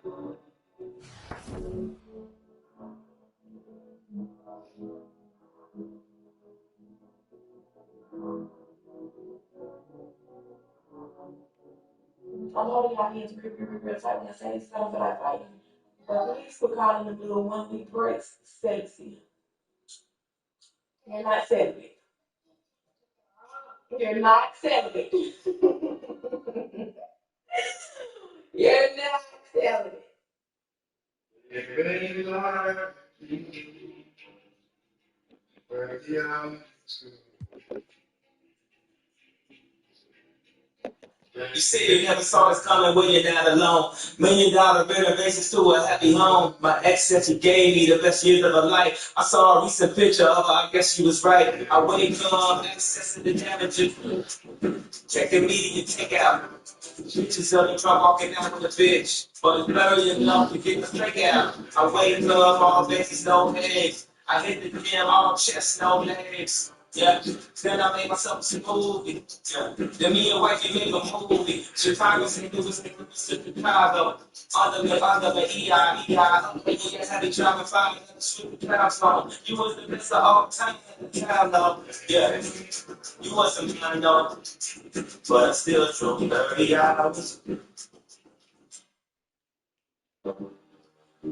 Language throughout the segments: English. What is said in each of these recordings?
A lot of y'all kids real tight when I say stuff that I fight. But please quit calling them little 1 week breaks sexy. You're not celibate. You're not celibate. You're not celibate. You see, you never saw this coming when you're not alone. $1 million renovations to a happy home. My ex said she gave me the best years of her life. I saw a recent picture of her, I guess she was right. I wake up, accessing the damages. Check the media, check out. Pictures of the truck walking out with a bitch. But it's blurry enough to get the straight out. I wake up, all faces, no eggs. I hit the gym, all chest, no legs. Yeah, then I made myself a movie. Yeah, then me and wifey made a movie. Chicago, St. Louis, Chicago. Under the EI. Yeah, had to drive and find another stupid crowd song. You was the best of all time at the time, though. Yeah, you wasn't mine, though. But I still drove 30 hours.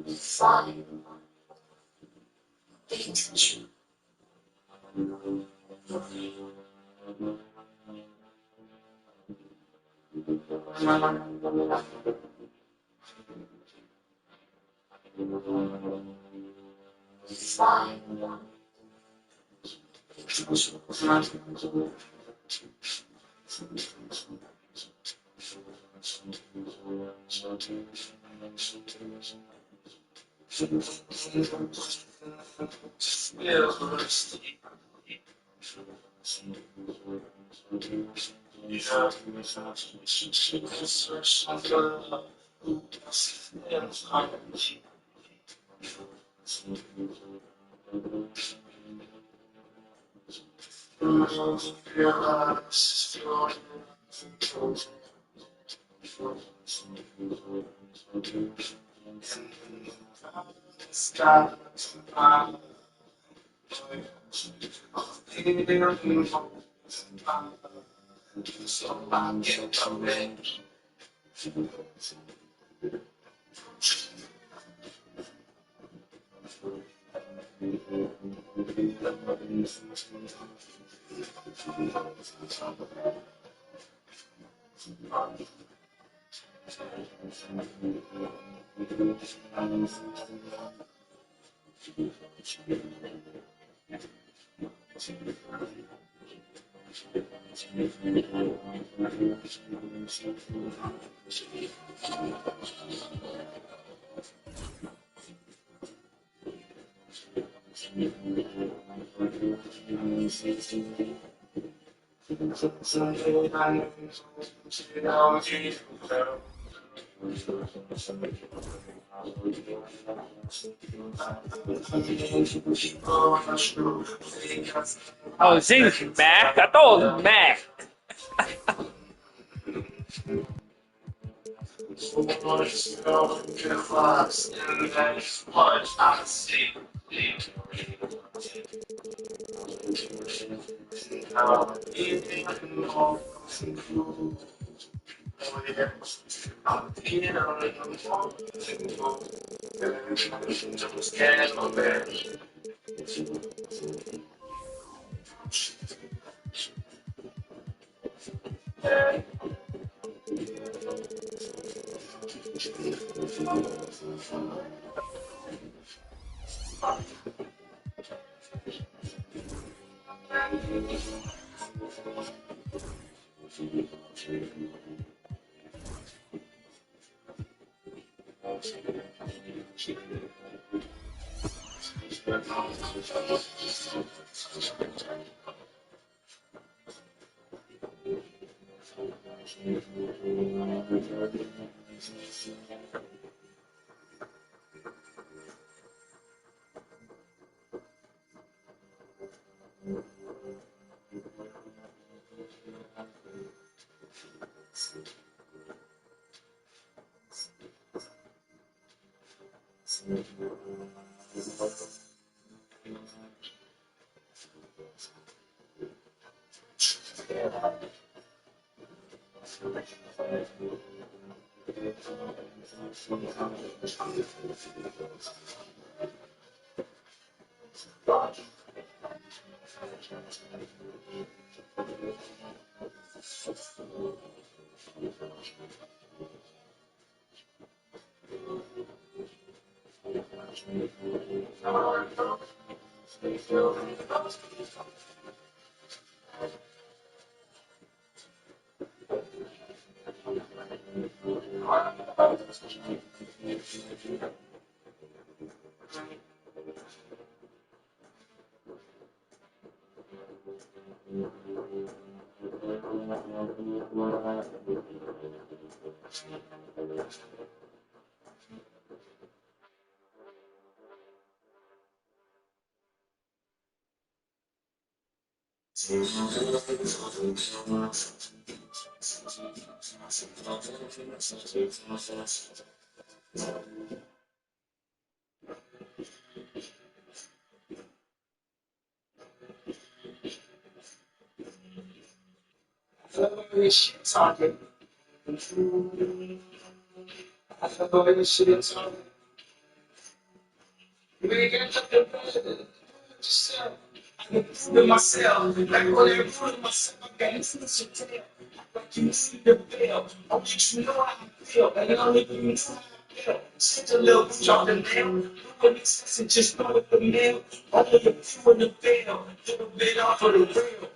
Fine. Pay attention. Fine. Oh, zinc, Mac. I thought it was Mac. Shit talking. I love this shit talking. You ain't got nothing better. Just I can prove myself. Like when I prove myself, I got influence to tell. Like you see the bill. I'll let you know how I feel. And I'll let you know how I feel. Send a little bitch on the mail. When it's sense, just throw it the mail. Only a few in the bill. Little bit off of the real.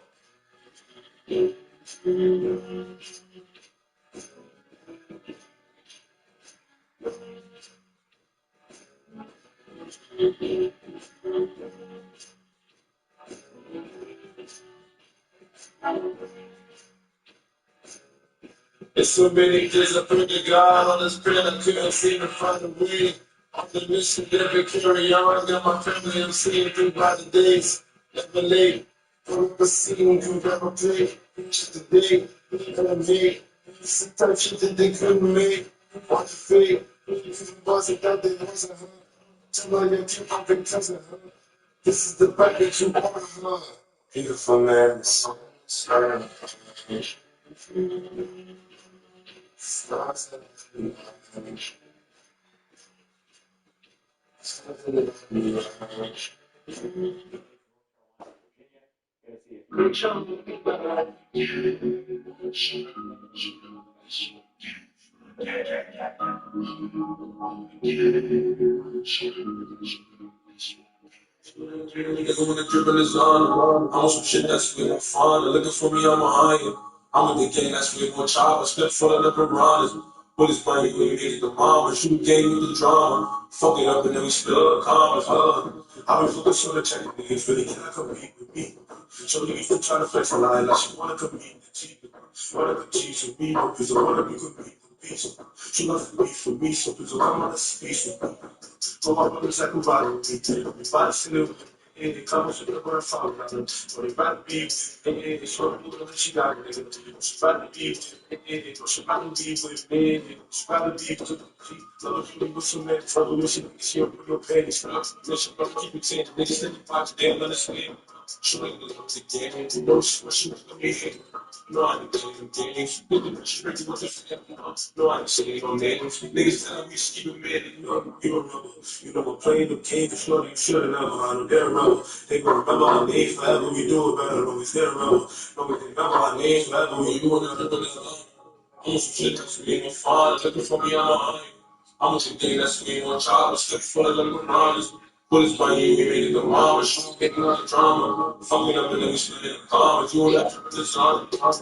It's so many days I pray to God on this pen, I couldn't seem to find a way. On the mission, never carry on. Got my family, I'm seeing through by the days. Never late, forever seen, you never play. Just today, even me. Sometimes shit that they couldn't make. Watch the fate, if it wasn't that, they wasn't her. Tell her you keep on because of her. This is the back that you want her. Beautiful man, sorry. Nigga when the dribbling is on, I'm on some shit that's way more fun. They're looking for me, I'm behind you. I'm in the game that's way more chopper. Step full of the piranhas. Bullets by you when you hit the mama. Shoot game with the drama. Fuck it up and then we split up, calm as hell. I've been focused on the check, niggas really cannot compete with me. So niggas been trying to flex a lie like she wanna compete with cheap. Wanna compete with me, because I wanna be compete with peace. She wants to be for me, so please don't come on the space with me. So my brother's like a bottle, we take it, we buy the silver. And it comes with the bird farm, but it might be, and it's what you know that she got it. She might be, and she might be with me, she might be with the people. Love you with some men, trouble with she up with your panties. She might keep it ten, niggas in the box, damn, understand. She ain't gonna go to game, you know, she was shooting me. No, I ain't doing games. She ready with the family. No, I ain't saying no names. Niggas telling me she keep it mad. You remember. You know, we're playing the game. The floor, you should have never heard of their rubber. They gonna remember our names forever. We do it better when we their rubber. No, we can remember our names forever. We do it better. I'm some shit that's me and fun. Looking for me, I'm behind. I'm some thing that's me on child. Step full of them runners. Bullets by you, we made it the mama. Shoot, getting out of drama. Fucking up and then we split in the car. If you don't have to design, I'm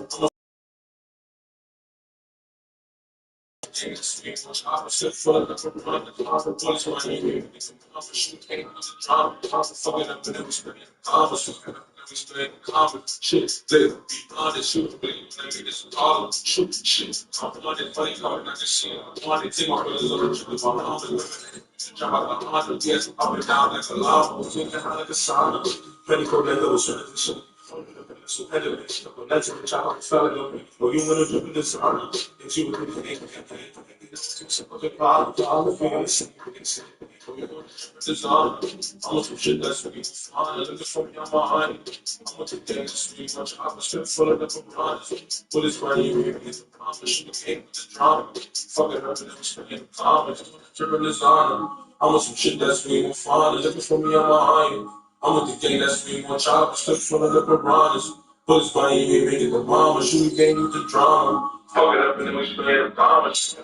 shit full of the runners. Bullets by you, we made it the mama. Shoot, getting out of drama. Fucking up and then we split in the car. Fucking up and then we split in the car. Shit, they be honest. Shoot, baby, let me get some all. Shoot, shit. I'm on it, funny, hard, not just shit. I'm on it, take my brothers on the trip. I'm on it. Jump out the hundred, yes, up and down like a lava. Looking like a sauna. Penny cold and little shit. So headed, let's child, fell in. Oh, you wanna do this honor? And she would I'm some shit that's really fun. Looking for me on my honey. I'm with the gang that's really much. I'm a strip full of different runs. What is money? Maybe it's a promise. She came with the drama. Fuck it up and I'm spending the comments. Dripping designer. I'm with some shit that's really fun. Looking for me on my honey. I'm with the gang that's really much. I'm a strip full of different runs. What is money? Maybe it's a mama. She came with the drama. Fuck it up and I'm spending the comments.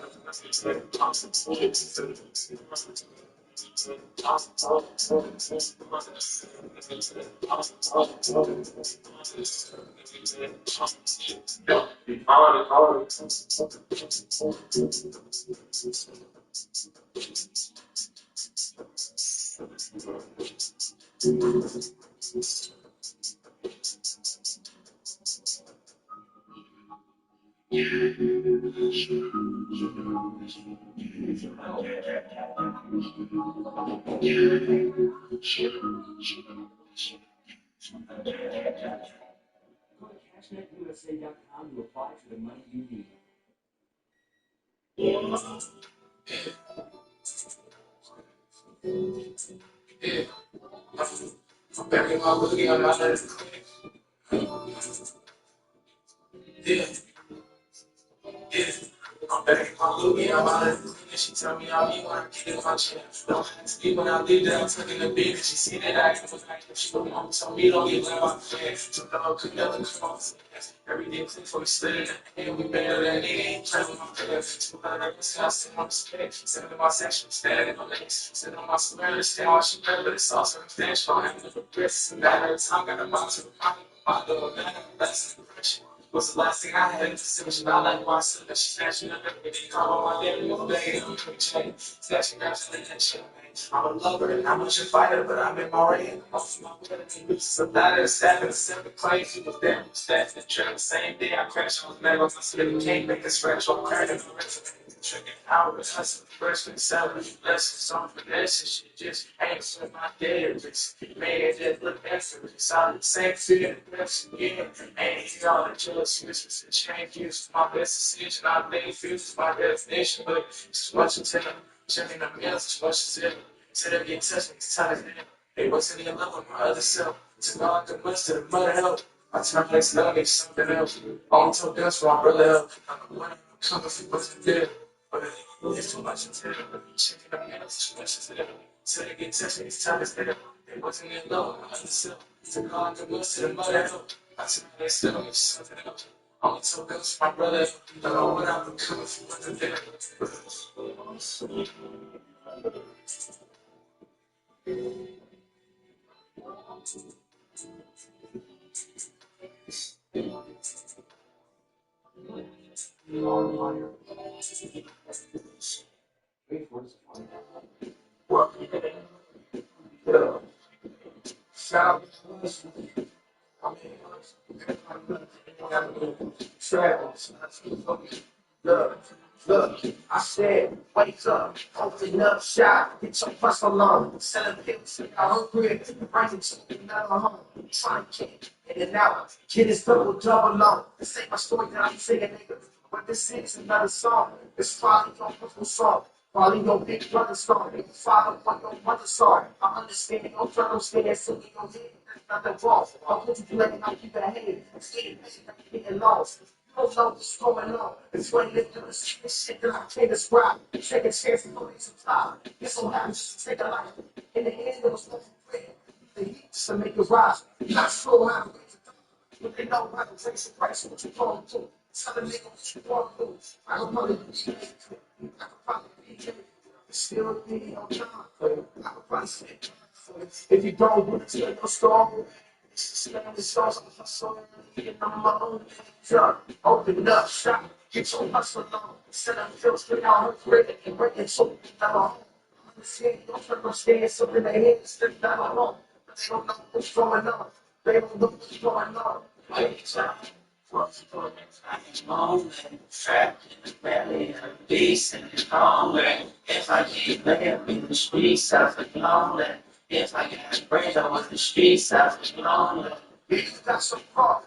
I'm back in my boogie, I'm out of the yeah. Yeah, I'm back in my boogie, I'm out of the clean. She tell me I'll be when I get in my chair. Don't ask me when I leave that I'm tucking the big. She see that I can look like she don't want to tell me don't get let my fans. Took the whole could never come on. Every day click for me steady. And we better than they ain't playing with my pants. Took her up, I sit on the spec. Send in my section, standing on legs. Sit on my square, stand while she better, but it's all circumstantial. I have never regrets. And that every time got a mind to remind me of my little man. That's the impression. Was the last thing I had in decision. I like my son, she snatching up everything. Call on my daddy all day. I'm quick change. Snatching grass and that shit, man. I'm a lover and I'm much a fighter, but I'm in my rain. I'm off my blood and loses a ladder. Stabbing a seven claims. He was there, staff and trail. The same day I crashed on the metal. I said, can't make a scratch on credit. The resume. Trigger hours, hustle, freshman, selling lessons on finesse. Shit just ain't for my dead wrist. Man, it just look effortless. I'm the same feeling, best again. Ain't he all the jealous misses and change use my best decision. I made feels my definition, but it's much as hell. Checking the meals, as much as hell. Said I get touched, it's time to hell. They wasn't in love with my other self. Took all the much to the mother help. I turned next love into something else. All told dust for my brother help. I'm the one coming if he wasn't there. But it's too much to tell. Checking the minutes, too much to tell. Till they get touched, it's time to stay. They wasn't in love, I understood. Took all the much to the mother help. I turned next love into something else. Only told dust for my brother help. Don't know what I would come if he wasn't there. Well, yeah. Shout out. I mean, travels. Look, look, I said, wake up, open up shop, get your hustle on, selling pills, I hungry, bring it to another home, trying to get in and out, get his double on. This ain't my story that I'm saying, nigga, but this is another song. It's probably your personal song. Probably your big brother's song, your father, what your mother's song. I understand your circumstance, so you don't get nothing wrong. I'll put you playing like you behave. Stay getting lost. You don't know what's going on. It's when you do this shit that I can't describe. Take a chance to go into time. This will happen just to take a life. In the end, it was nothing great. The heat just to make it rise. Not sure how to get to but they know how to take some price what you're going to. Tell the nigga what you're going to do. I don't know that you can I could probably be still be on time. I could probably say if you don't want to tell your story, it's the songs of hustle and I'm my own job. Open up shop, get your hustle on. Set up pills for y'all, break and break it so down. Understand your circumstance, something they hit, step down alone. But they don't know what's going on. They don't know what's going on. What's going on? Trapped in the belly of the beast and it's hungry. If I keep laying in the streets, I feel lonely. If I got bread on the streets, I feel lonely. If you got some problem,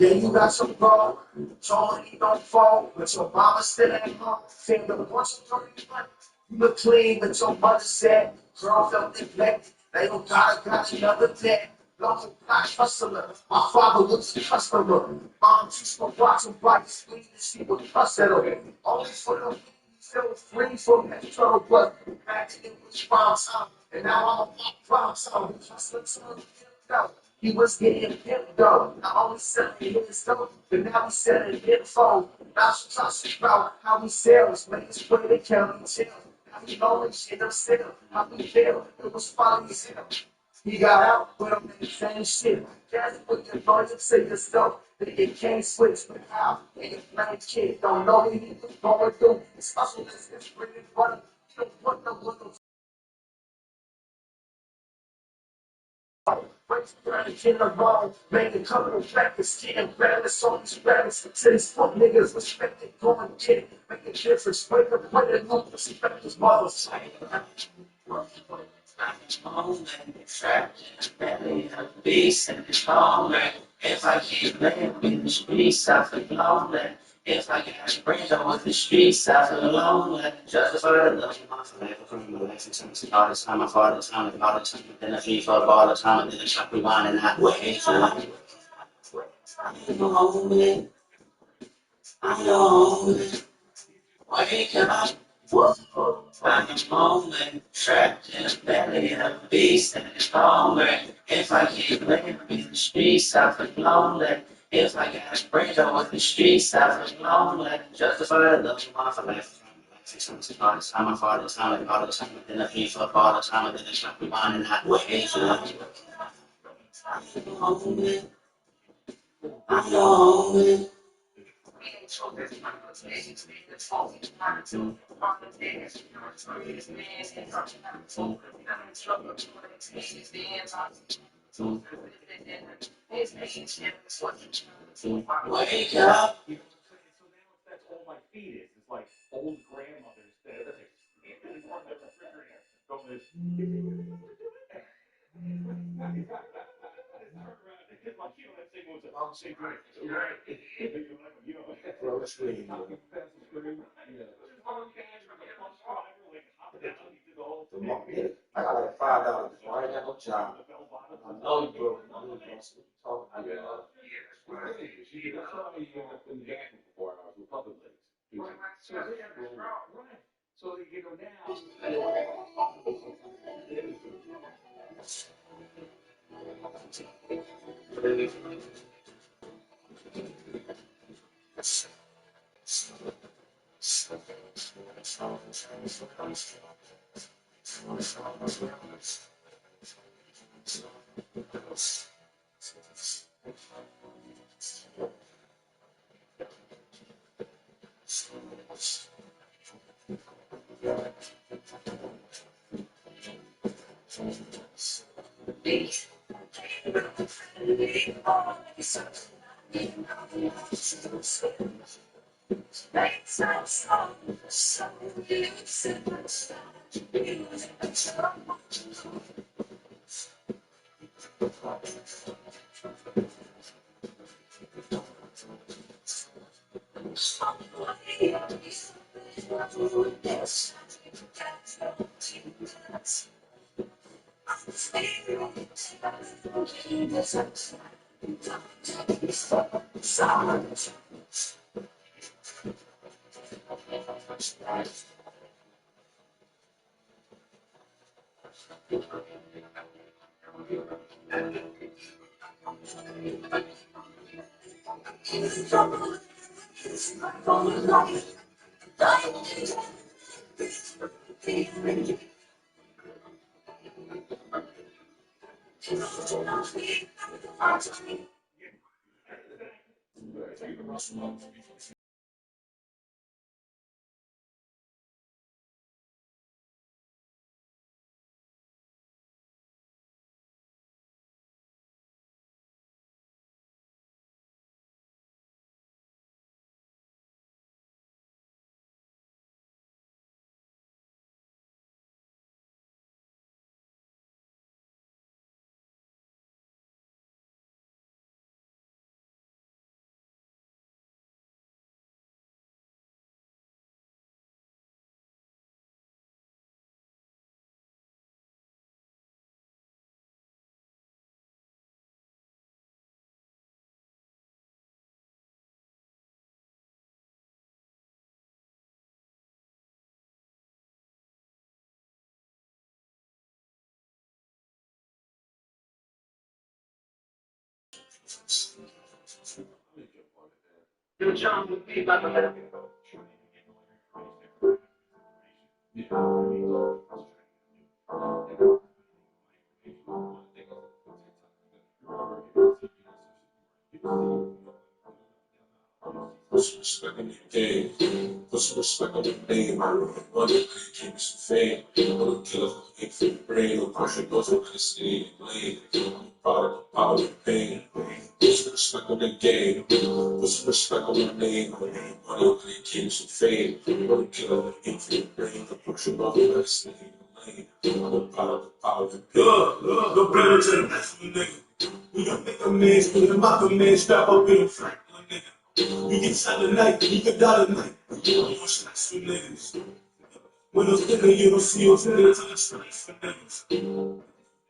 Then you got some ball, your money don't fall, but your mama still at home. Feel the once you dirty money. You look clean, but your mother said, girl felt neglected. They don't got another day. Long black hustler. My father was a customer. Mom used to watch him by his feet and she would cuss at him. Only for the feel free from that trouble, but back then it was prime time. And now I'm a prime time. Hustler turned him out. He was getting pimped though. Not only selling his dope, but now he's selling info. Now she talks about how he sells, man, it's where the county jail. Now he lonely shit himself. How he feel, it was following him. He got out, but I'm in the same shit. That's what your lawyer say yourself. That you can't switch, but how? And your blind kid don't know what he was going through. His hustle is really funny. You don't put no little in the wrong, man, the couple of records, getting balance on these rabbits. To these fuck niggas, respect it, go and get it, make a difference, wake up, put it on, respect this mother's trapped in the belly of the beast and it's hungry. If I keep laying in the streets, I feel lonely. If I can't bring on the streets, I feel lonely. Justify the love of my forever from relaxing time. All the time, I fall the time, all the time. Then I feel for all the time, and then I chop rewind and I wait. I'm lonely. I'm lonely. Wake up. I'm lonely, trapped in the belly of a beast and it's hungry. If I keep living in the streets, I feel lonely. If I gotta break over the streets, I feel lonely. Justify the love of my life. All the time, I fall the time, all the time, then I feel for all the time, and then I stop rewind and I wait. I'm lonely. I'm lonely. Wake up. I got like $5. I ain't got no job. I know you broke. I know you talk. Your John would be about to put some respect on the game. Put some respect on the name. Money came some fame. No killer, ain't for the brain. No pressure goes over the city and blame. I'm proud of the power and pain. Put some respect on the game. Put some respect on the name. Money came some fame. No killer, ain't for the brain. No pressure goes over the city and blame. I'm proud of the power and pain. Go better to the next one, nigga. We gon' make a man, put him out the man, strap up in a Franklin, nigga. You get shot tonight, you could die tonight. You don't want shots for niggas. When those niggas, you don't see those niggas to the streets for niggas.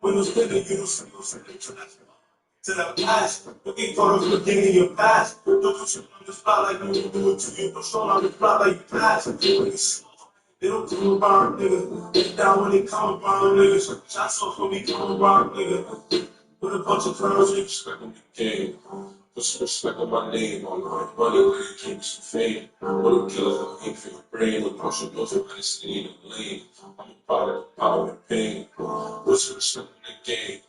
When those niggas, you don't see those niggas to the past. You get caught up forgetting your past. Don't put you on the spot like you do it to you. Don't show on the spot like you pass. They don't come around, nigga. Get down when they come around, niggas. Shots off when we come around, nigga. With a bunch of clowns, respect on the game. Put some respect on my name, on my money, when it came to some fame. What a killer, ain't for your brain. Look, push your nose over the city in the lane. I'm a product of power and pain. Put some respect on the game.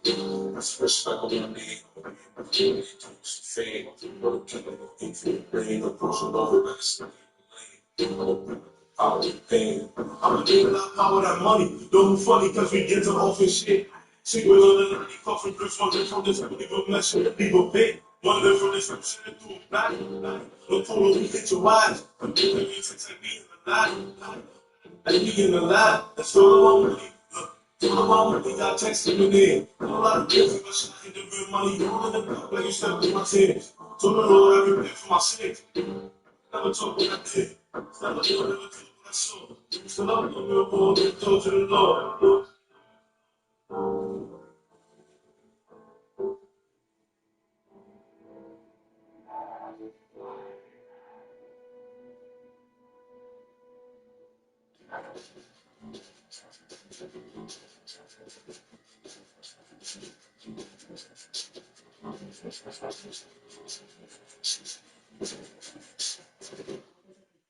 Put some respect on my name, on my money, when it came to some fame. What a killer, ain't for your brain. Look, push your nose over the city in the lane. I'm a product of power and pain. I'm a nigga that power that money. Don't be funny, cause we get to office shit. She will on the 90 coffee bricks, one from this people mess with the people big. One live from this shit through a back. No total, we hit your eyes. I'm doing it since I be in the line. I be in the line. That's all I'm really. All I'm really got texting me in. A lot of kids, but shit ain't the real money. You don't in the cup like you step with my tears. Told the Lord everything for my sins. Never talk what I did. Never talk what I saw. Still up on the board, and told to the Lord.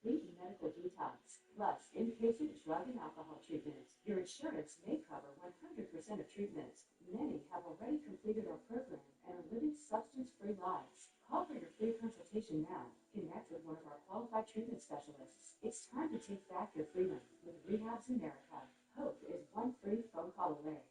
Complete medical detox, plus inpatient drug and alcohol treatments. Your insurance may cover 100% of treatments. Many have already completed our program and are living substance-free lives. Call for your free consultation now. Connect with one of our qualified treatment specialists. It's time to take back your freedom with Rehabs America. Hope is one free phone call away.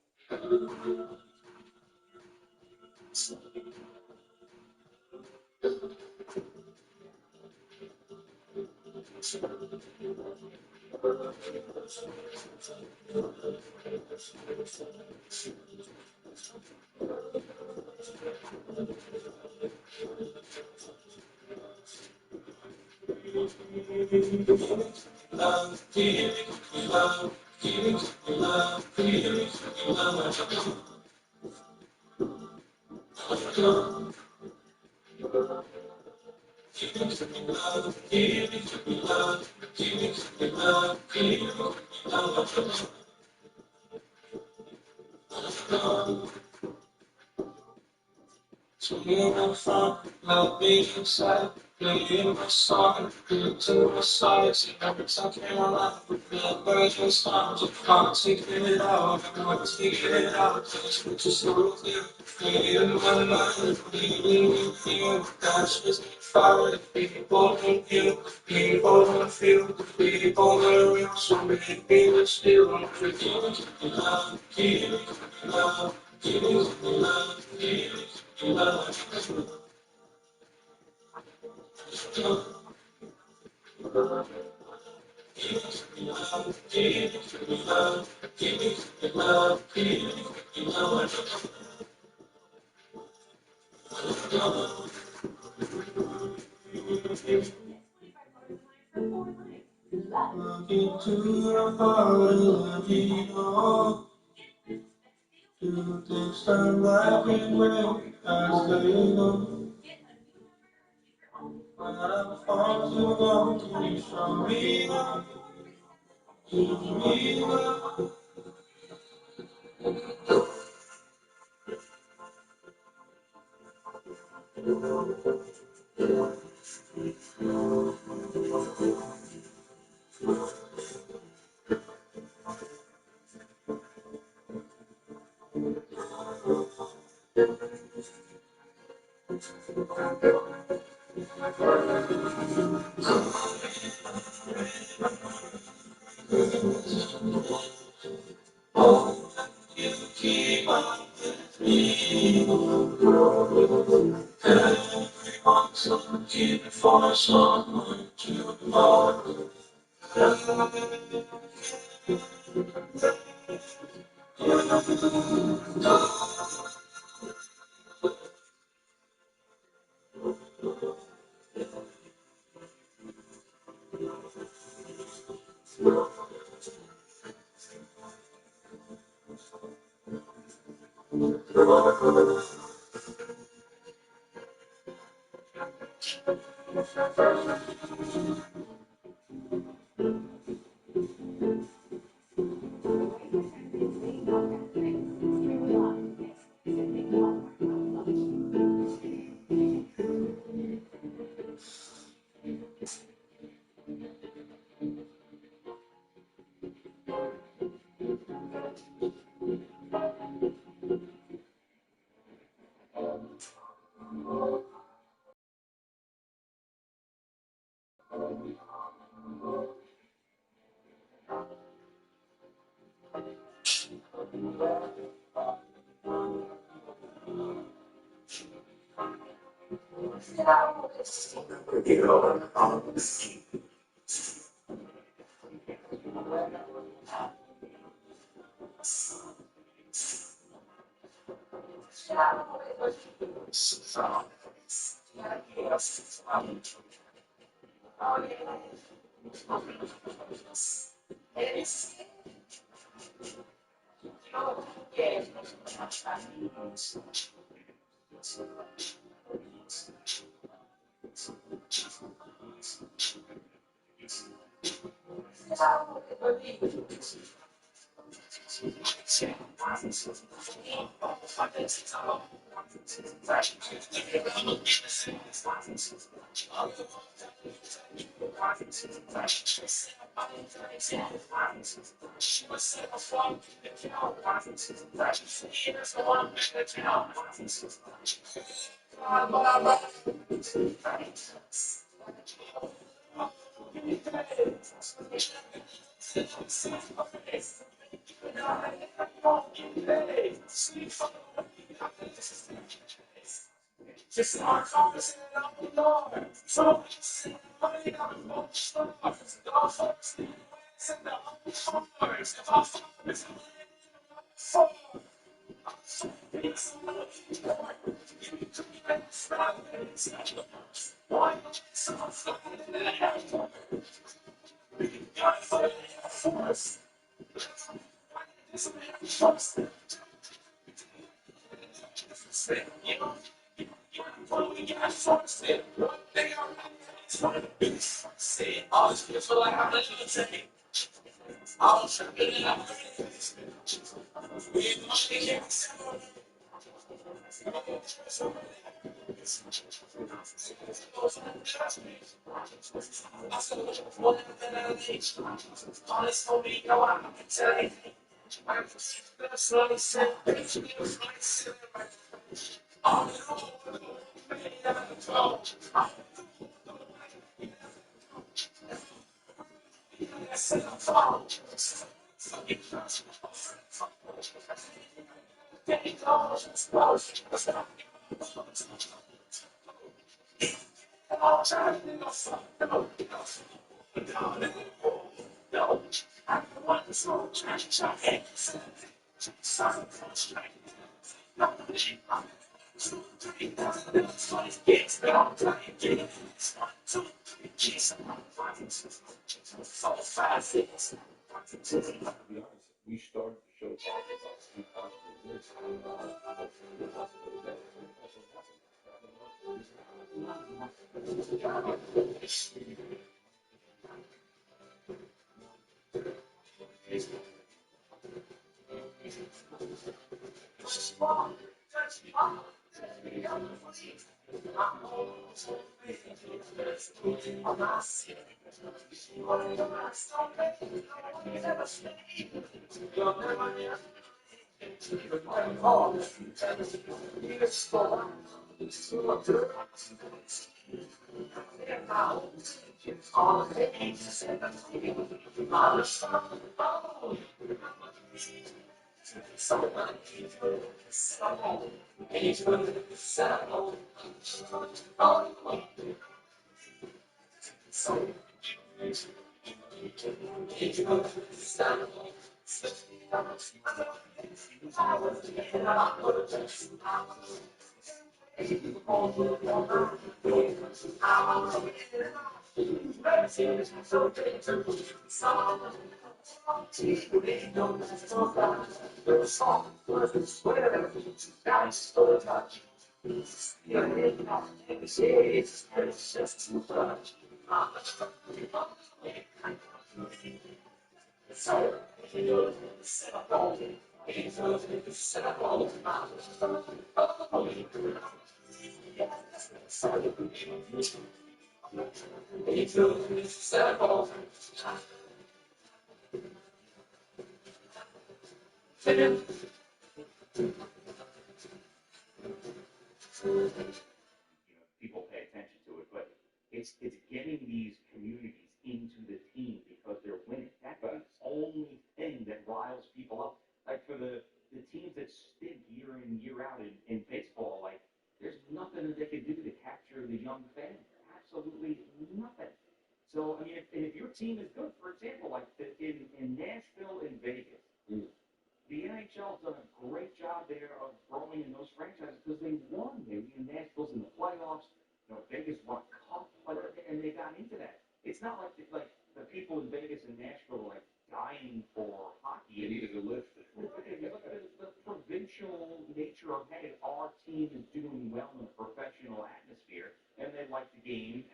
So you have fun, love me inside, playing my song, to my sides, every time I around, remember those times, I can't take it out, I can't take it out, just so clear, in my mind, leaving you here, that's just fire, people don't hear, people don't feel, people are real, so many people still, I'm forgetting, love, keep love, keep love, keep love. Into your heart, love you know. Do things that I can wait as they go. When I'm far too long, can you show me love? Give me love. People pay attention to it, but it's getting these communities into the team because they're winning. That's the only thing that riles people up. Like for the teams that stink year in, year out in baseball, like there's nothing that they can do to capture the young fan. Absolutely nothing. So, I mean, if your team is good, for example, like in Nashville and Vegas, the NHL's done a great job there of growing in those franchises because they won. Nashville's in the playoffs. Vegas won a cup, and they got into that. It's not like the people in Vegas and Nashville are like dying for hockey. They needed to lift. The provincial nature of, hey, our team is doing well in a professional atmosphere, and they like the game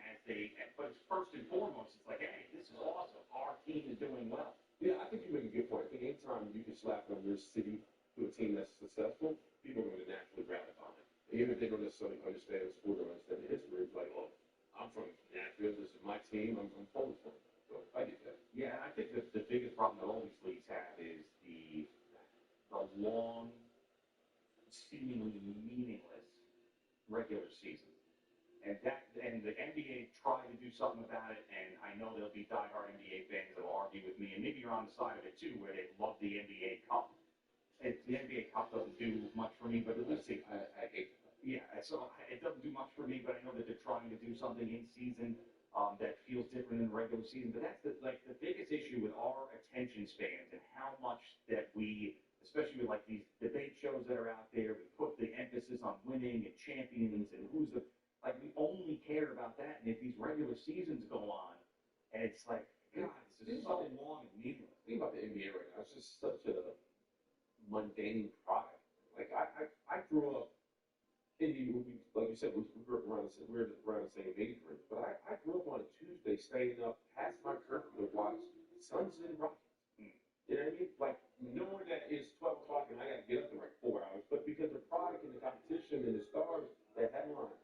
but it's first and foremost, it's like, hey, this is awesome. Our team is doing well. Yeah, I think you make a good point. I think anytime you can slap on your city to a team that's successful, people are going to naturally gravitate on it. Even if they don't necessarily understand the sport or understand the history, it's like, oh, I'm from Nashville, this is my team, I'm pulling for it. So I get that. Yeah, I think that the biggest problem that all these leagues have is the long, seemingly meaningless regular season. And the NBA tried to do something about it, and I know there'll be diehard NBA fans that will argue with me, and maybe you're on the side of it too, where they love the NBA Cup. The NBA Cup doesn't do much for me, but at least I hate that. Yeah, so it doesn't do much for me, but I know that they're trying to do something in season that feels different than the regular season. But that's the biggest issue with our attention spans and how much that we, especially with like these debate shows that are out there, we put the emphasis on winning and champions and who's the, like we only care about that. And if these regular seasons go on, and it's like, God, this is so long and meaningless. Think about the NBA right now. It's just such a mundane product. Like I grew up in like you said, we grew up around the same age range. But I grew up on a Tuesday staying up past my curfew to watch Suns and Rockets. You know what I mean? Like knowing that it's 12 o'clock and I got to get up in like 4 hours, but because the product and the competition and the stars, the headline.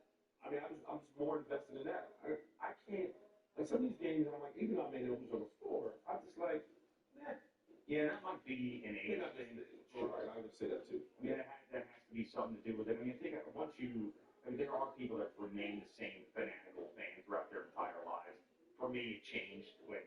I mean, I'm just more invested in that. I can't. Like some of these games, I'm like, even though I may know who's on the floor, I'm just like, nah. Yeah, that might be an age thing. Sure, I would say that too. I mean, that has to be something to do with it. I mean, there are people that remain the same fanatical fans throughout their entire lives. For me, it changed with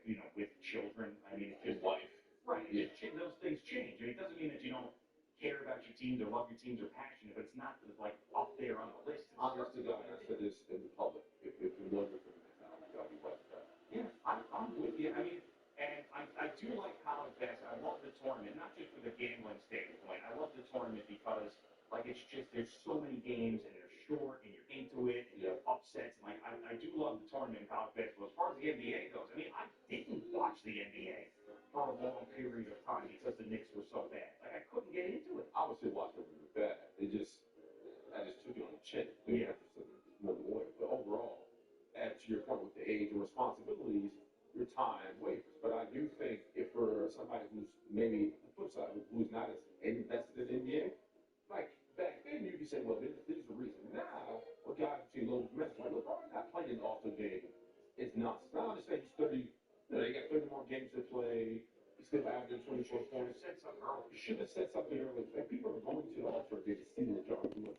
children. I mean, it's just life. Right. Yeah. Those things change. I mean, it doesn't mean that you don't care about your teams or love your teams or passionate, but it's not like up there on the list. Honest to God, I said this in the public. If it wasn't for the mentality, I'll be like that. Yeah, I'm with you. I mean, and I do like college basketball. I love the tournament, not just for the gambling standpoint. I love the tournament because, like, it's just there's so many games and they're short and you're into it and you have upsets. And like, I do love the tournament in college basketball. As far as the NBA goes, I mean, I didn't watch the NBA for a long period of time because the Knicks were so bad. Like, I couldn't get into it. I would still watch them really bad. I just took it on the chin. Yeah. More loyal. But overall, to your point with the age and responsibilities, your time wavers. But I do think if for somebody who's maybe the flip side, who's not as invested in the NBA, like back then you could say, well, there's a reason. Now an All-Star game is nuts. Now, I'm just saying he's 30, they got 30 more games to play. He's still averaging 24 points. You should have said something earlier. Like, people are going to the All-Star game to see what John doing.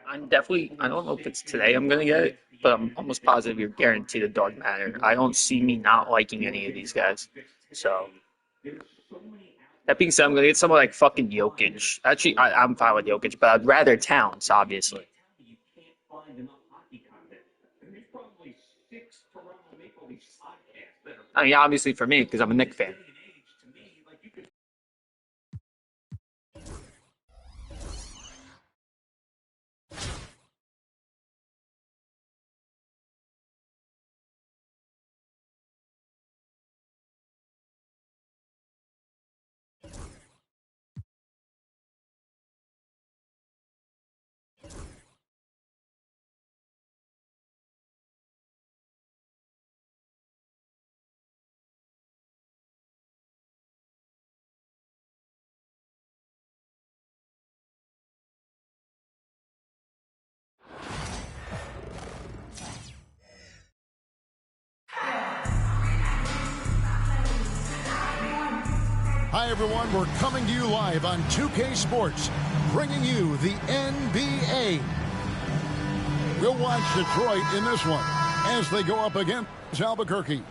I don't know if it's today I'm going to get it, but I'm almost positive you're guaranteed a dark matter. I don't see me not liking any of these guys. So, that being said, I'm going to get someone like fucking Jokic. Actually, I'm fine with Jokic, but I'd rather Towns, obviously. I mean, obviously for me, because I'm a Knicks fan. Hi, everyone. We're coming to you live on 2K Sports, bringing you the NBA. We'll watch Detroit in this one as they go up against Albuquerque.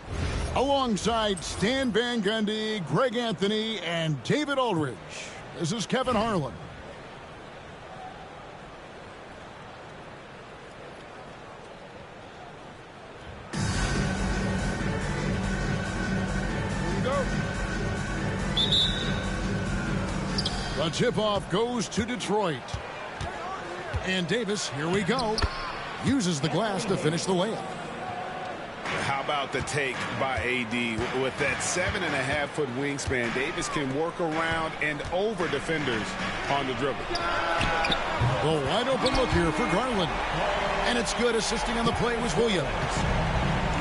Alongside Stan Van Gundy, Greg Anthony, and David Aldridge. This is Kevin Harlan. The tip-off goes to Detroit. And Davis, here we go, uses the glass to finish the layup. How about the take by AD. With that 7.5-foot wingspan, Davis can work around and over defenders on the dribble. Well, wide open look here for Garland. And it's good. Assisting on the play was Williams.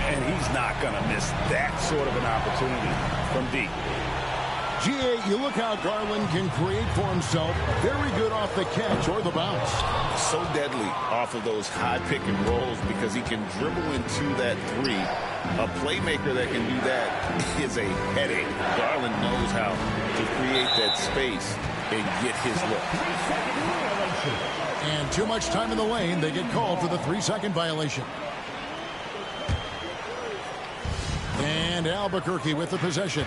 And he's not going to miss that sort of an opportunity from deep. GA, you look how Garland can create for himself. Very good off the catch or the bounce. So deadly off of those high pick and rolls because he can dribble into that three. A playmaker that can do that is a headache. Garland knows how to create that space and get his look. And too much time in the lane. They get called for the 3-second violation. And Albuquerque with the possession.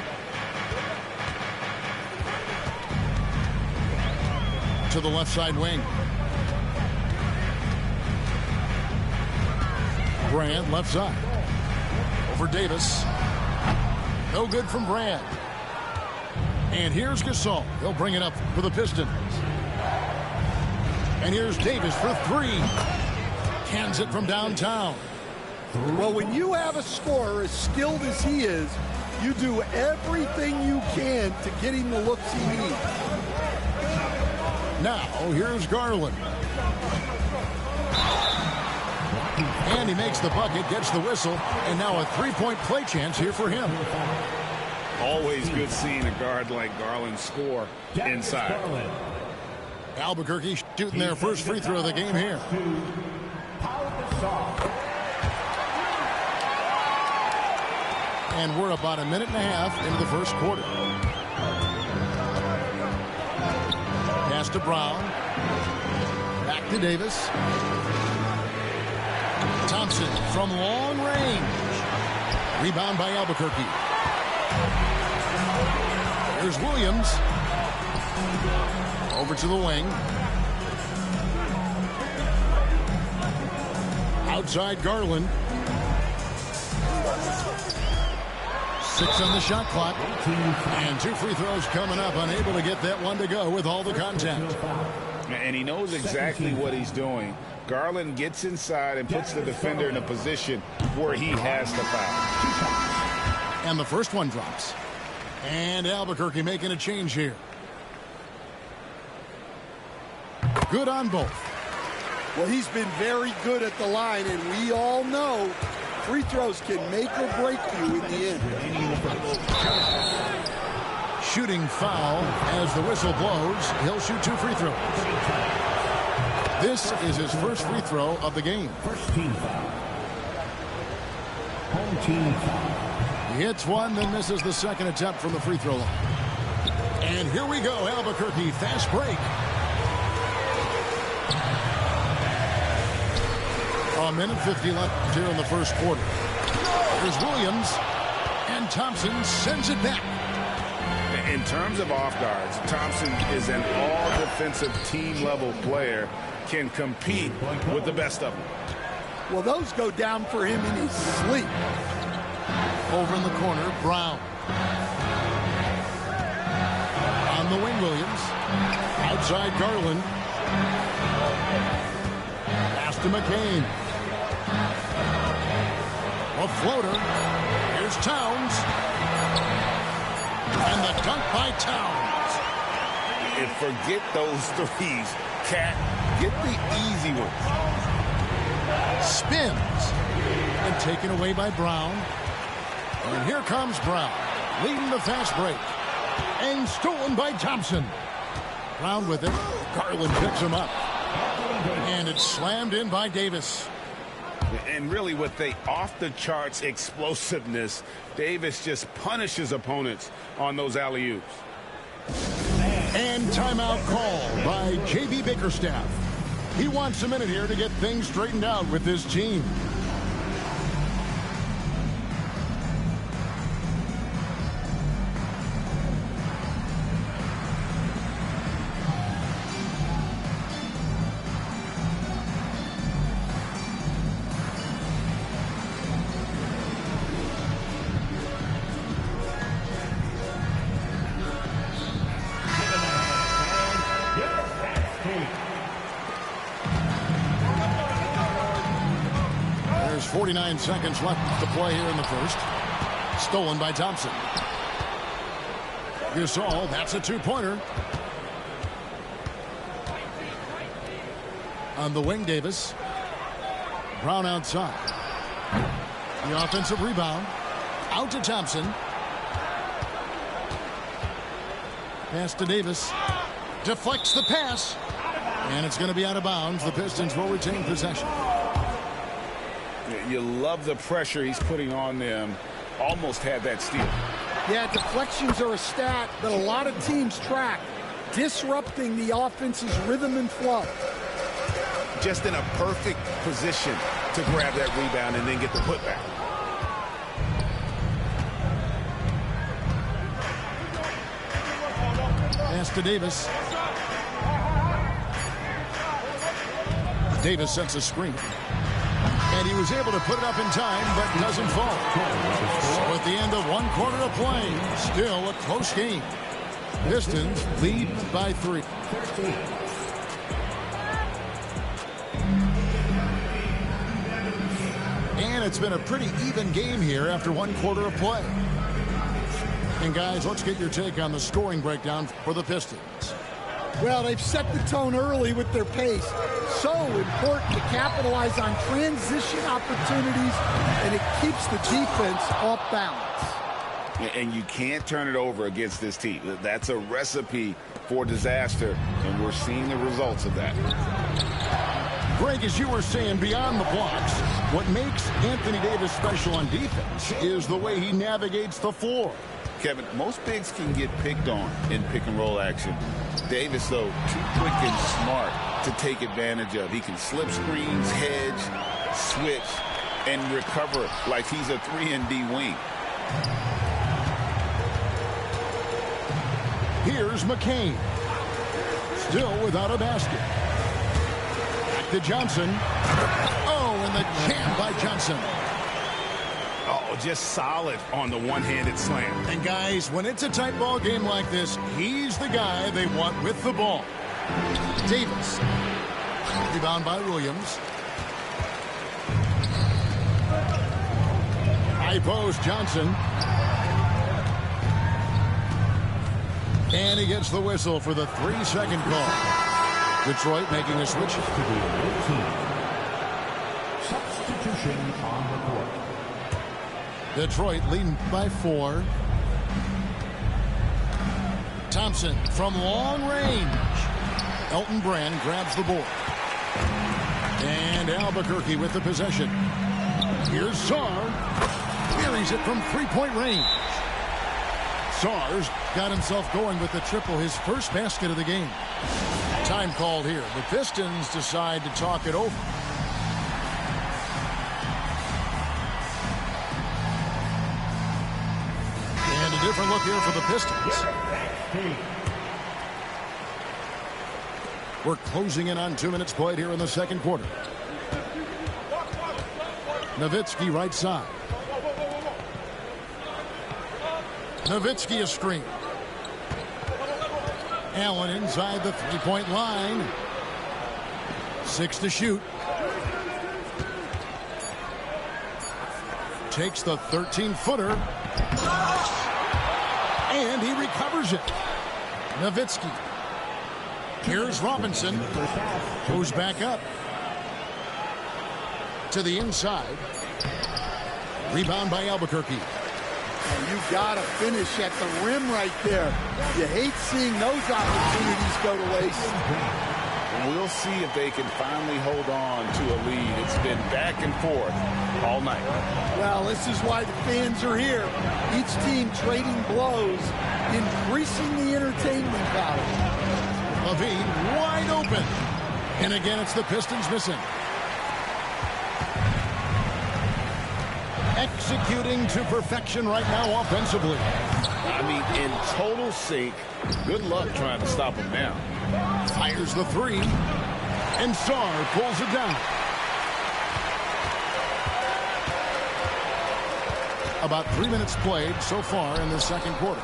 To the left side wing. Brand left side. Over Davis. No good from Brand. And here's Gasol. He'll bring it up for the Pistons. And here's Davis for three. Cans it from downtown. Well, when you have a scorer as skilled as he is, you do everything you can to get him the looks he needs. Now, here's Garland. And he makes the bucket, gets the whistle, and now a three-point play chance here for him. Always good seeing a guard like Garland score inside. Albuquerque shooting their first free throw of the game here. And we're about a minute and a half into the first quarter. Pass to Brown. Back to Davis. Thompson from long range. Rebound by Albuquerque. Here's Williams. Over to the wing. Outside Garland. 6 on the shot clock. And 2 free throws coming up. Unable to get that one to go with all the contact. And he knows exactly what he's doing. Garland gets inside and puts the defender in a position where he has to foul. And the first one drops. And Albuquerque making a change here. Good on both. Well, he's been very good at the line, and we all know free throws can make or break you in the end. Shooting foul as the whistle blows. He'll shoot 2 free throws. This is his first free throw of the game. First team foul. Home team foul. He hits one, then misses the second attempt from the free throw line. And here we go, Albuquerque, fast break. A minute 50 left here in the first quarter. Here's Williams, and Thompson sends it back. In terms of off guards, Thompson is an all-defensive team-level player, can compete with the best of them. Well, those go down for him in his sleep. Over in the corner, Brown. On the wing, Williams. Outside, Garland. Pass to McCain. A floater. Here's Towns. And the dunk by Towns. And forget those threes. Cat, get the easy ones. Spins. And taken away by Brown. And here comes Brown, leading the fast break. And stolen by Thompson. Brown with it. Garland picks him up. And it's slammed in by Davis. And really with the off-the-charts explosiveness, Davis just punishes opponents on those alley-oops. And timeout call by J.B. Bickerstaff. He wants a minute here to get things straightened out with his team. 49 seconds left to play here in the first. Stolen by Thompson. Gasol, that's a two-pointer. On the wing, Davis. Brown outside. The offensive rebound. Out to Thompson. Pass to Davis. Deflects the pass. And it's going to be out of bounds. The Pistons will retain possession. You love the pressure he's putting on them. Almost had that steal. Yeah, deflections are a stat that a lot of teams track, disrupting the offense's rhythm and flow. Just in a perfect position to grab that rebound and then get the putback. Pass to Davis. Davis sets a screen. And he was able to put it up in time, but doesn't fall. So at the end of one quarter of play, still a close game. Pistons lead by 3. And it's been a pretty even game here after one quarter of play. And guys, let's get your take on the scoring breakdown for the Pistons. Well, they've set the tone early with their pace. So important to capitalize on transition opportunities, and it keeps the defense off balance. And you can't turn it over against this team. That's a recipe for disaster, and we're seeing the results of that. Greg, as you were saying, beyond the blocks, what makes Anthony Davis special on defense is the way he navigates the floor. Kevin, most bigs can get picked on in pick-and-roll action. Davis, though, too quick and smart to take advantage of. He can slip screens, hedge, switch, and recover like he's a 3-and-D wing. Here's McCain. Still without a basket. Back to Johnson. Oh, and the jam by Johnson. Oh, just solid on the one-handed slam. And guys, when it's a tight ball game like this, he's the guy they want with the ball. Davis. Rebound by Williams. High post, Johnson. And he gets the whistle for the 3-second call. Detroit making a switch. Substitution on the court. Detroit leading by 4. Thompson from long range. Elton Brand grabs the board. And Albuquerque with the possession. Here's Sarr. Buries it from 3-point range. Sarr's got himself going with the triple, his first basket of the game. Time called here. The Pistons decide to talk it over. And a different look here for the Pistons. We're closing in on 2 minutes played here in the second quarter. Nowitzki right side. Nowitzki a screen. Allen inside the 3-point line. 6 to shoot. Takes the 13-footer. And he recovers it. Nowitzki. Here's Robinson. Goes back up. To the inside. Rebound by Albuquerque. You got to finish at the rim right there. You hate seeing those opportunities go to waste. We'll see if they can finally hold on to a lead. It's been back and forth all night. Well, this is why the fans are here. Each team trading blows, increasing the entertainment value. Levine wide open. And again, it's the Pistons missing. Executing to perfection right now offensively. I mean, in total sync. Good luck trying to stop him now. Fires the 3. And Sarr pulls it down. About 3 minutes played so far in the second quarter.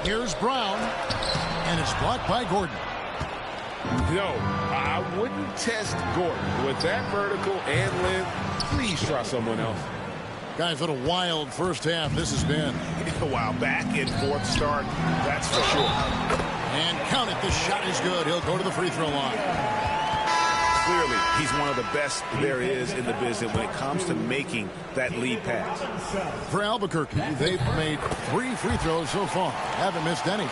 Here's Brown. And it's blocked by Gordon. No, I wouldn't test Gordon. With that vertical and length, please try someone else. Guys, what a wild first half this has been. Wow, back and forth start, that's for sure. And count it, the shot is good. He'll go to the free throw line. Clearly, he's one of the best there is in the business when it comes to making that lead pass. For Albuquerque, they've made 3 free throws so far. Haven't missed any.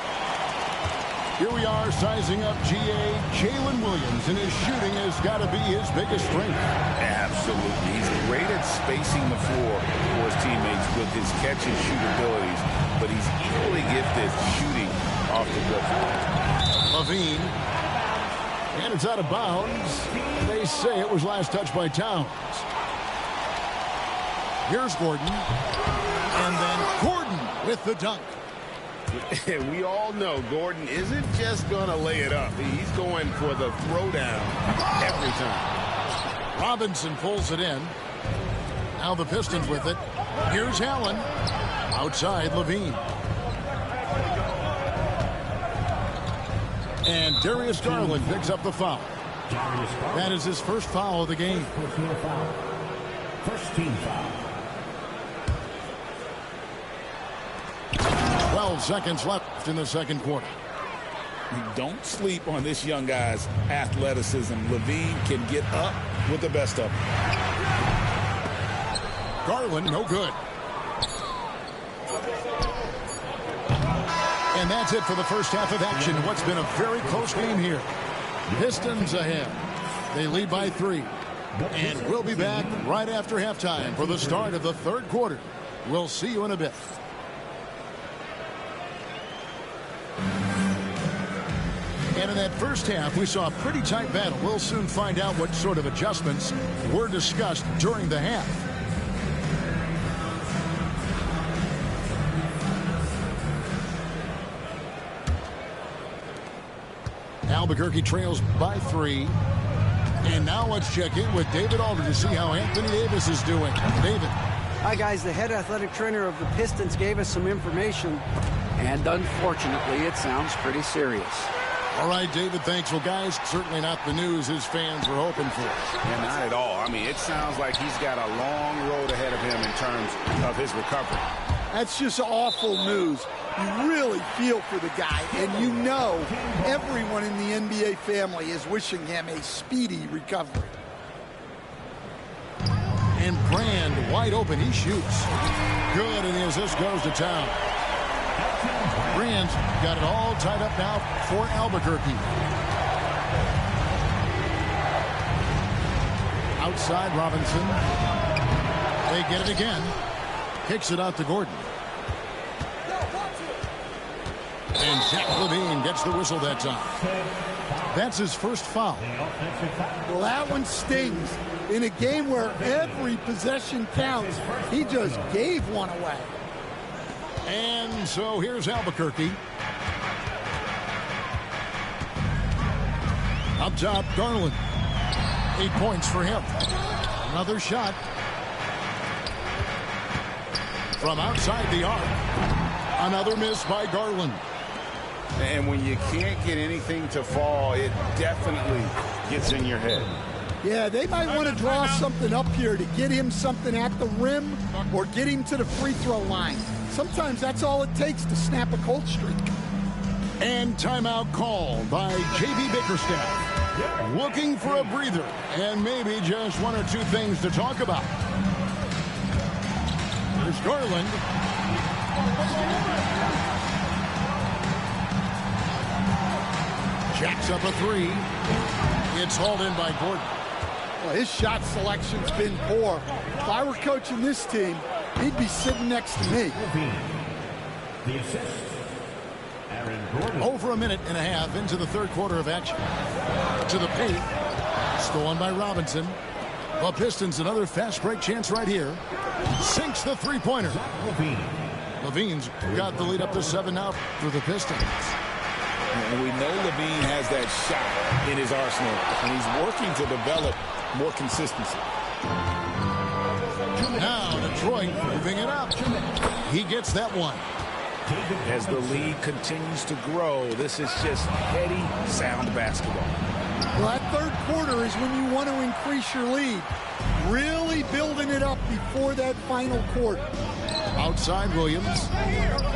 Here we are sizing up GA Jalen Williams, and his shooting has got to be his biggest strength. Absolutely. He's great at spacing the floor for his teammates with his catch-and-shoot abilities, but he's equally gifted shooting off the dribble. Levine. And it's out of bounds. They say it was last touched by Towns. Here's Gordon. And then Gordon with the dunk. We all know Gordon isn't just going to lay it up. He's going for the throwdown every time. Robinson pulls it in. Now the Pistons with it. Here's Allen. Outside Levine. And Darius Garland picks up the foul. That is his first foul of the game. First team foul. 12 seconds left in the second quarter. Don't sleep on this young guy's athleticism. Levine can get up with the best of them. Garland, no good. And that's it for the first half of action. What's been a very close game here. Pistons ahead. They lead by 3. And we'll be back right after halftime for the start of the third quarter. We'll see you in a bit. And in that first half, we saw a pretty tight battle. We'll soon find out what sort of adjustments were discussed during the half. Albuquerque trails by 3. And now let's check in with David Alder to see how Anthony Davis is doing. David. Hi, guys. The head athletic trainer of the Pistons gave us some information, and unfortunately, it sounds pretty serious. All right, David, thanks. Well, guys, certainly not the news his fans were hoping for. Yeah, not at all. I mean, it sounds like he's got a long road ahead of him in terms of his recovery. That's just awful news. You really feel for the guy, and you know everyone in the NBA family is wishing him a speedy recovery. And Brand wide open. He shoots. Good, and the assist goes to Town. Brand's got it all tied up now for Albuquerque. Outside Robinson. They get it again. Kicks it out to Gordon. And Zach Levine gets the whistle that time. That's his first foul. Well, that one stings. In a game where every possession counts, he just gave one away. And so here's Albuquerque. Up top, Garland. 8 points for him. Another shot. From outside the arc. Another miss by Garland. And when you can't get anything to fall, it definitely gets in your head. Yeah, they might want to draw something up here to get him something at the rim or get him to the free throw line. Sometimes that's all it takes to snap a cold streak. And timeout called by J.B. Bickerstaff. Looking for a breather and maybe just 1 or 2 things to talk about. Here's Garland. Jacks up a 3. It's hauled in by Gordon. Well, his shot selection's been poor. If I were coaching this team, he'd be sitting next to me. The assist. Aaron Gordon. Over a minute and a half into the third quarter of action. To the paint. Stolen by Robinson. The Pistons another fast break chance right here. Sinks the three-pointer. Levine's got the lead up to 7 now for the Pistons. And we know Levine has that shot in his arsenal, and he's working to develop more consistency. Now Detroit moving it up. He gets that one. As the lead continues to grow, this is just heady, sound basketball. Well, that third quarter is when you want to increase your lead. Really building it up before that final quarter. Outside Williams.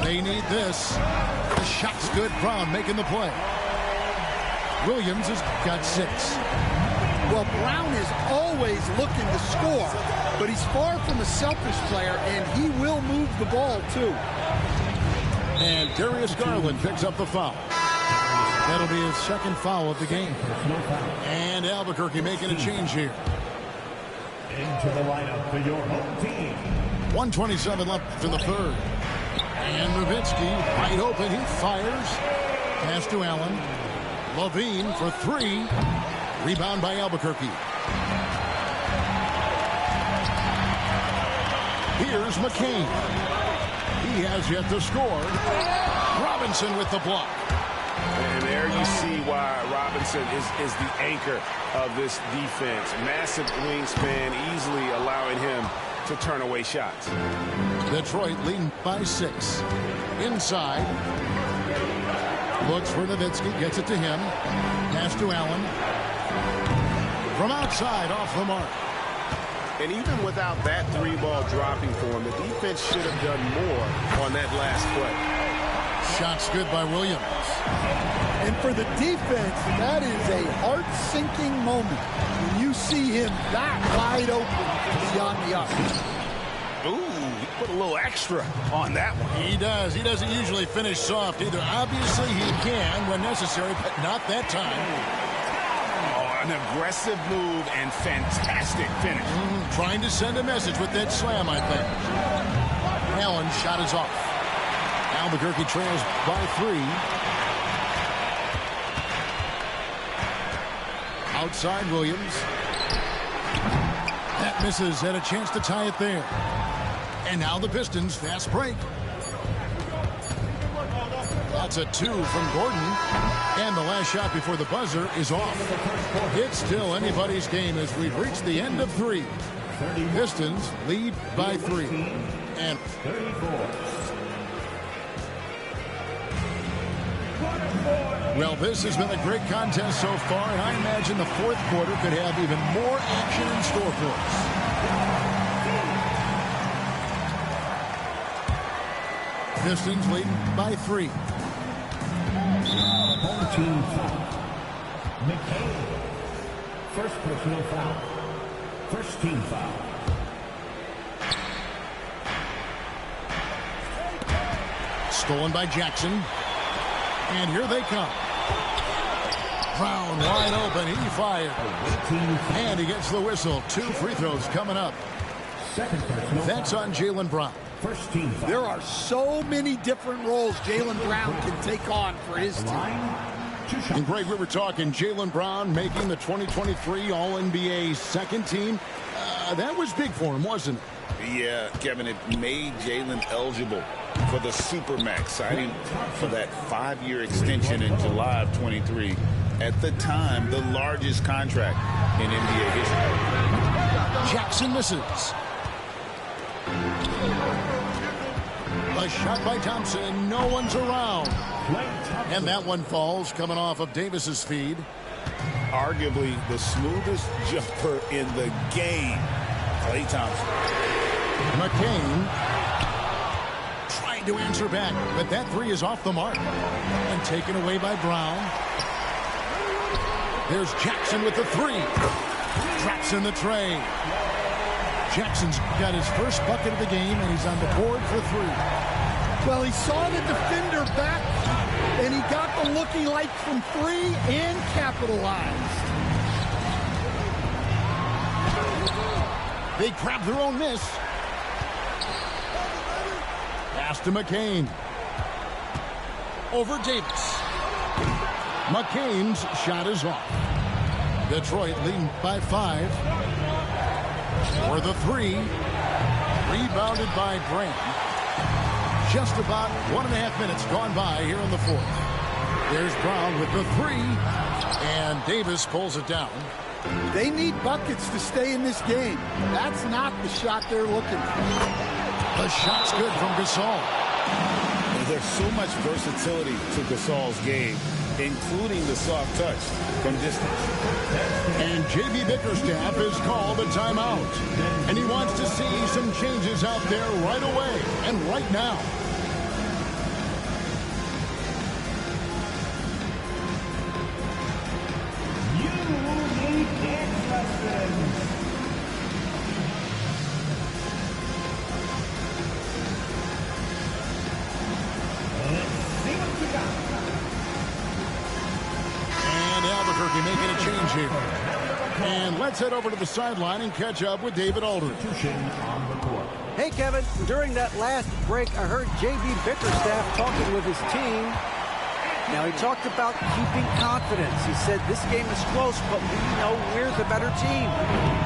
They need this. The shot's good. Brown making the play. Williams has got 6. Well, Brown is always looking to score, but he's far from a selfish player, and he will move the ball, too. And Darius Garland picks up the foul. That'll be his second foul of the game. And Albuquerque making a change here. Into the lineup for your home team. 1:27 left in the third. And Nowitzki wide open. He fires. Pass to Allen. Levine for 3. Rebound by Albuquerque. Here's McHung. He has yet to score. Robinson with the block. And there you see why Robinson is the anchor of this defense. Massive wingspan, easily allowing him to turn away shots. Detroit leading by 6. Inside. Looks for Nowitzki. Gets it to him. Pass to Allen. From outside, off the mark. And even without that 3-ball dropping for him, the defense should have done more on that last play. Shot's good by Williams. And for the defense, that is a heart-sinking moment when you see him that wide open beyond the arc. Ooh, he put a little extra on that one. He does. He doesn't usually finish soft either. Obviously, he can when necessary, but not that time. An aggressive move and fantastic finish. Trying to send a message with that slam, I think. Allen's shot is off. Albuquerque trails by 3. Outside Williams. That misses. Had a chance to tie it there. And now the Pistons fast break. That's a 2 from Gordon. And the last shot before the buzzer is off. It's still anybody's game as we've reached the end of 3. Pistons lead by 3. And well, this has been a great contest so far, and I imagine the fourth quarter could have even more action in store for us. Pistons leading by 3. Home team foul. McHung. First personal foul. First team foul. Stolen by Jackson. And here they come. Brown wide open. He fired. And he gets the whistle. 2 free throws coming up. Second personal That's foul. on Jaylen Brown. First team foul. There are so many different roles Jaylen Brown can take on for his team. And Greg, we were talking Jaylen Brown making the 2023 All-NBA second team. That was big for him, wasn't it? Yeah, Kevin, it made Jaylen eligible for the Supermax, signing for that 5-year extension in July of 23. At the time, the largest contract in NBA history. Jackson misses. A shot by Thompson. No one's around. And that one falls coming off of Davis's feed. Arguably the smoothest jumper in the game. Klay Thompson. McHung trying to answer back, but that 3 is off the mark. And taken away by Brown. There's Jackson with the 3. Drops in the tray. Jackson's got his first bucket of the game, and he's on the board for 3. Well, he saw the defender back, and he got the looking like from 3 and capitalized. They grab their own miss. Pass to McHung. Over Davis. McCain's shot is off. Detroit leading by 5. For the 3. Rebounded by Grant. Just about 1.5 minutes gone by here in the 4th. There's Brown with the 3. And Davis pulls it down. They need buckets to stay in this game. That's not the shot they're looking for. The shot's good from Gasol. There's so much versatility to Gasol's game, including the soft touch from distance. And J.B. Bickerstaff has called a timeout. And he wants to see some changes out there right away and right now. You need dance lessons. And Albuquerque making a change here. And let's head over to the sideline and catch up with David Aldridge. Hey, Kevin, during that last break, I heard J.B. Bickerstaff talking with his team. Now, he talked about keeping confidence. He said this game is close, but we know we're the better team.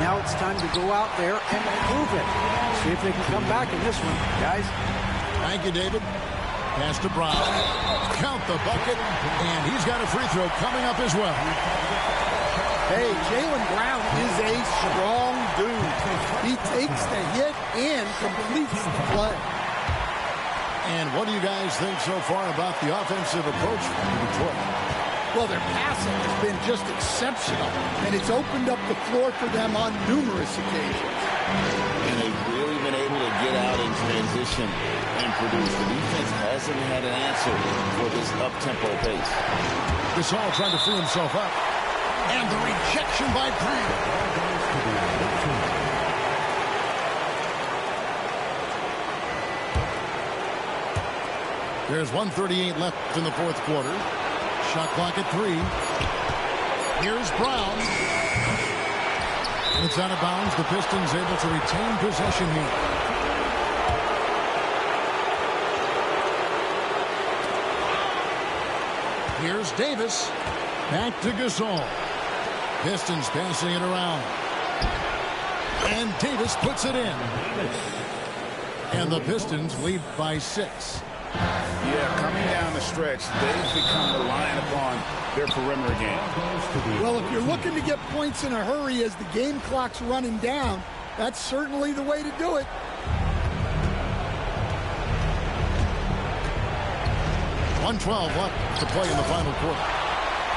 Now it's time to go out there and prove it. See if they can come back in this one, guys. Thank you, David. Pass to Brown. Count the bucket, and he's got a free throw coming up as well. Hey, Jaylen Brown is a strong dude. He takes the hit and completes the play. And what do you guys think so far about the offensive approach from Detroit? Well, their passing has been just exceptional, and it's opened up the floor for them on numerous occasions. And they've really been able to get out in transition and produce. The defense hasn't had an answer for this up-tempo pace. Gasol trying to free himself up. And the rejection by Brown. There's 1:38 left in the fourth quarter. Shot clock at 3. Here's Brown. It's out of bounds. The Pistons able to retain possession here. Here's Davis. Back to Gasol. Pistons passing it around. And Davis puts it in. And the Pistons lead by 6. Yeah, coming down the stretch, they've become reliant upon their perimeter game. Well, if you're looking to get points in a hurry as the game clock's running down, that's certainly the way to do it. .112 left to play in the final quarter.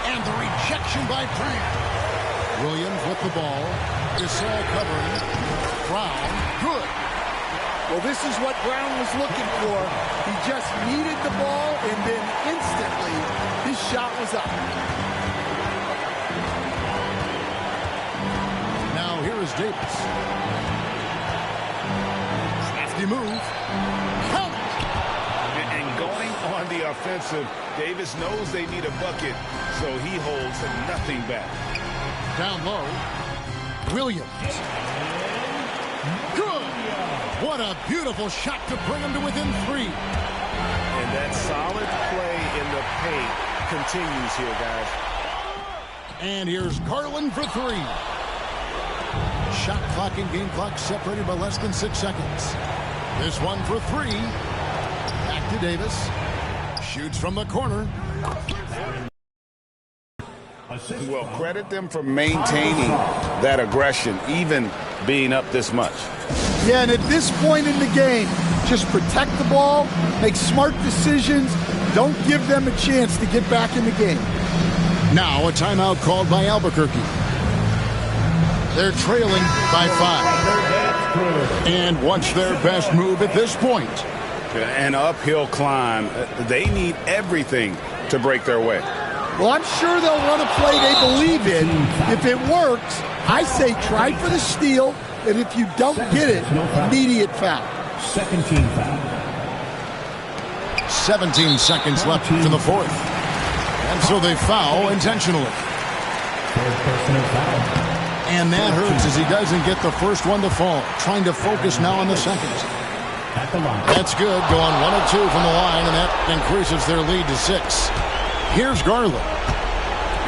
And the rejection by Brown. Williams with the ball. Gasol covering. Brown, good. Well, this is what Brown was looking for. He just needed the ball, and then instantly his shot was up. Now here is Davis. Crafty move. Count it. And going on the offensive, Davis knows they need a bucket, so he holds nothing back. Down low. Williams. Good. What a beautiful shot to bring him to within 3. And that solid play in the paint continues here, guys. And here's Garland for 3. Shot clock and game clock separated by less than 6 seconds. This one for 3. Back to Davis. Shoots from the corner. Well, credit them for maintaining that aggression, even being up this much. Yeah, and at this point in the game, just protect the ball, make smart decisions, don't give them a chance to get back in the game. Now a timeout called by Albuquerque. They're trailing by 5. And what's their best move at this point? An uphill climb. They need everything to break their way. Well, I'm sure they'll run a play they believe in. If it works, I say try for the steal, and if you don't get it, immediate foul. Second team foul. 17 seconds left in the fourth. And so they foul intentionally. Third personal foul. And that hurts as he doesn't get the first one to fall. Trying to focus now on the second. At the line. That's good. Going 1 of 2 from the line, and that increases their lead to 6. Here's Garland.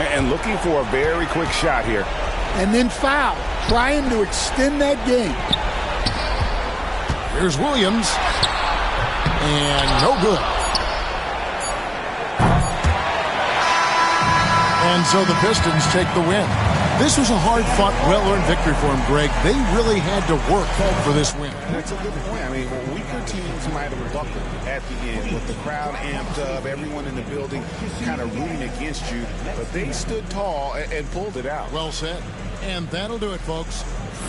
And looking for a very quick shot here. And then foul. Trying to extend that game. Here's Williams. And no good. And so the Pistons take the win. This was a hard-fought, well-earned victory for them, Greg. They really had to work for this win. That's a good point. I mean, weaker teams might have buckled at the end with the crowd amped up, everyone in the building kind of rooting against you, but they stood tall and pulled it out. Well said. And that'll do it, folks.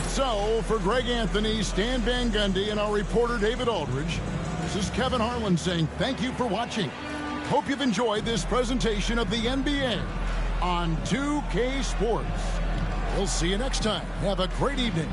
So, for Greg Anthony, Stan Van Gundy, and our reporter David Aldridge, this is Kevin Harlan saying thank you for watching. Hope you've enjoyed this presentation of the NBA on 2K Sports. We'll see you next time. Have a great evening.